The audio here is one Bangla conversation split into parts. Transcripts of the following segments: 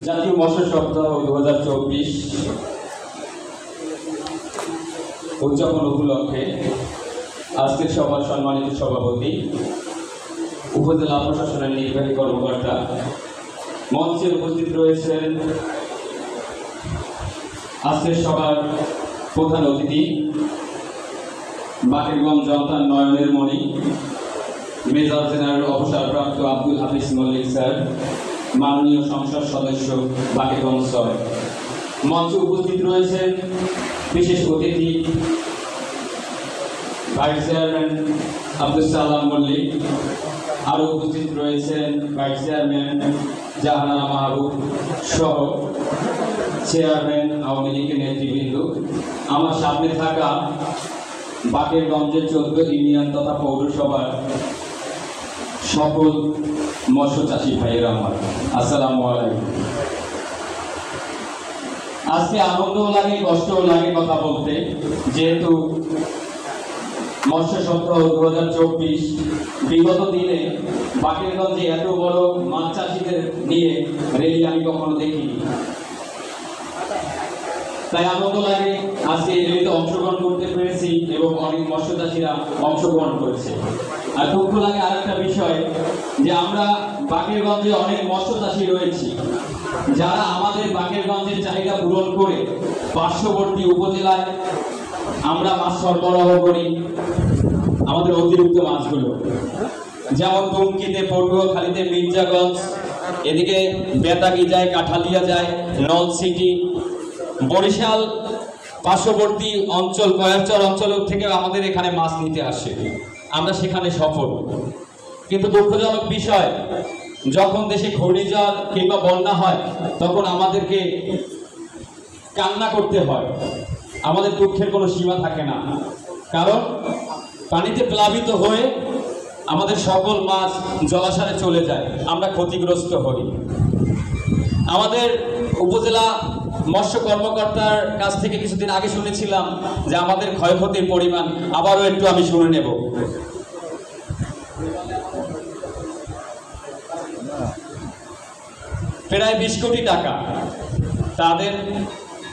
জাতীয় মৎস্য সপ্তাহ 2024 উদযাপন উপলক্ষে আজকের সভার সম্মানিত সভাপতি, উপজেলা প্রশাসনের নির্বাহী কর্মকর্তা, মঞ্চে উপস্থিত রয়েছেন আজকের সভার প্রধান অতিথি বাকেরগঞ্জ জনতার নয়নের মণি মেজর জেনারেল অবসরপ্রাপ্ত আব্দুল হাফিজ মল্লিক স্যার, মাননীয় সংসদ সদস্য বাকেরগঞ্জ ৬। মঞ্চে উপস্থিত রয়েছেন বিশেষ অতিথি ভাইস চেয়ারম্যান আব্দুল সালাম মল্লিক, আরও উপস্থিত রয়েছেন ভাইস চেয়ারম্যান জাহানারা মাহবুব সহ চেয়ারম্যান আওয়ামী লীগের নেতৃবৃন্দ। আমার সামনে থাকা বাকেরগঞ্জের 14 ইউনিয়ন তথা পৌরসভার সকল মৎস্য চাষী ভাইয়েরা আমার, আসসালামু আলাইকুম। আজকে আনন্দও লাগে কষ্টও লাগে কথা বলতে, যেহেতু মৎস্য সপ্তাহ 2024 বিগত দিনে বাকেরগঞ্জে এত বড় মাছ চাষিদের নিয়ে রেলি আমি কখনো দেখিনি, তাই আনন্দ লাগে আজকে এই রেলিতে অংশগ্রহণ করতে পেরেছি এবং অনেক মৎস্য চাষিরা অংশগ্রহণ করেছে। আর দুঃখ লাগে আরেকটা বিষয়, যে আমরা বাকেরগঞ্জে অনেক মৎস্য চাষি রয়েছি যারা আমাদের বাকেরগঞ্জের চাহিদা পূরণ করে পার্শ্ববর্তী উপজেলায় আমরা মাছ সরবরাহ করি আমাদের অতিরিক্ত মাছগুলো, যেমন দুমকিতে, পটুয়াখালীতে, মির্জাগঞ্জ, এদিকে বেতাগি যায়, কাঠালিয়া যায়, নলছিটি, বরিশাল পার্শ্ববর্তী অঞ্চল কয়ারচর অঞ্চল থেকে আমাদের এখানে মাছ নিতে আসে, আমরা সেখানে সফল। কিন্তু দুঃখজনক বিষয়, যখন দেশে ঘূর্ণিঝড় কিংবা বন্যা হয় তখন আমাদেরকে কান্না করতে হয়, আমাদের দুঃখের কোনো সীমা থাকে না, কারণ পানিতে প্লাবিত হয়ে আমাদের সকল মাছ জলাশয়ে চলে যায়, আমরা ক্ষতিগ্রস্ত হই। আমাদের উপজেলা মৎস্য কর্মকর্তার কাছ থেকে কিছুদিন আগে শুনেছিলাম যে আমাদের ক্ষয়ক্ষতির পরিমাণ, আবারও একটু আমি শুনে নেব। প্রায় 20 কোটি টাকা,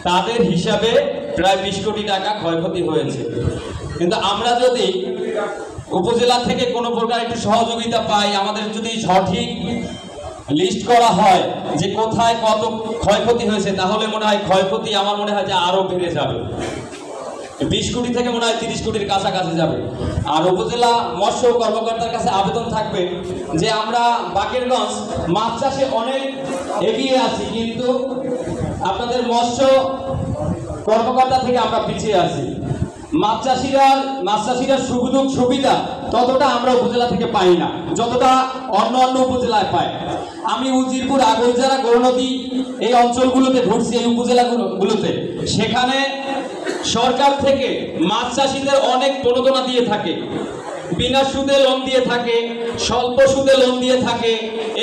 তাদের হিসাবে প্রায় 20 কোটি টাকা ক্ষয়ক্ষতি হয়েছে। কিন্তু আমরা যদি উপজেলা থেকে কোনো প্রকার একটু সহযোগিতা পাই, আমাদের যদি সঠিক লিস্ট করা হয় যে কোথায় কত ক্ষয়ক্ষতি হয়েছে, তাহলে মনে হয় ক্ষয়ক্ষতি আমার মনে হয় যে আরো বেড়ে যাবে, 20 কোটি থেকে মনে হয় 30 কোটির কাছাকাছি যাবে। আর উপজেলা মৎস্য কর্মকর্তার কাছে আবেদন থাকবে যে আমরা বাকেরগঞ্জ মাছ চাষে অনেক এগিয়ে আছি, কিন্তু আপনাদের মৎস্য কর্মকর্তা থেকে আমরা পিছিয়ে আছি। মাছ চাষিরা সুবিধা ততটা আমরা উপজেলা থেকে পাই না, যতটা অন্য উপজেলায় পায়। আমি উজিরপুর, আগৈলঝাড়া, গৌরনদী এই অঞ্চলগুলোতে ঘুরছি, এই উপজেলাগুলোতে, সেখানে সরকার থেকে মাছ চাষিদের অনেক প্রণোদনা দিয়ে থাকে, বিনা সুদে লোন দিয়ে থাকে, স্বল্প সুদে লোন দিয়ে থাকে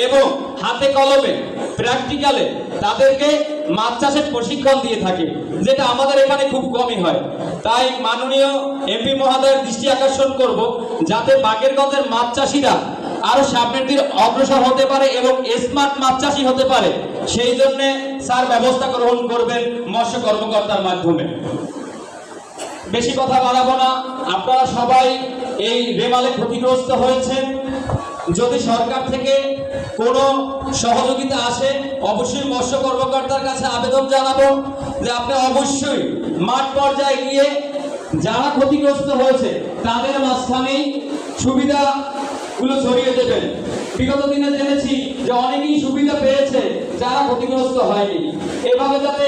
এবং হাতে কলমে প্র্যাকটিক্যালে তাদেরকে মাছ চাষের প্রশিক্ষণ দিয়ে থাকে, যেটা আমাদের এখানে খুব কমই হয়। তাই মাননীয় এমপি মহোদয়ের দৃষ্টি আকর্ষণ করব, যাতে বাকেরগঞ্জের মাছ চাষিরা আরো সামনের দিকে অগ্রসর হতে পারে এবং স্মার্ট মাছ চাষি হতে পারে, সেই জন্য স্যার ব্যবস্থা গ্রহণ করবেন মৎস্য কর্মকর্তার মাধ্যমে। বেশি কথা বাড়াবো না, আপনারা সবাই এই রেমালে ক্ষতিগ্রস্ত হয়েছেন। যদি সরকার থেকে কোনো সহযোগিতা আসে, অবশ্যই মৎস্য কর্মকর্তার কাছে আবেদন জানাবো যে আপনি অবশ্যই মাঠ পর্যায়ে গিয়ে যারা ক্ষতিগ্রস্ত হয়েছে তাদের মাঝখানেই সুবিধাগুলো ছড়িয়ে দেবেন। বিগত দিনে জেনেছি যে অনেকেই সুবিধা পেয়েছে যারা ক্ষতিগ্রস্ত হয়নি, এভাবে যাতে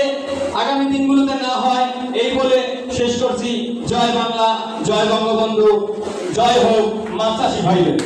আগামী দিনগুলোতে না হয় এই বলে শেষ করছি। জয় বাংলা, জয় বঙ্গবন্ধু, জয় হোক মাছ চাষি ভাইদের।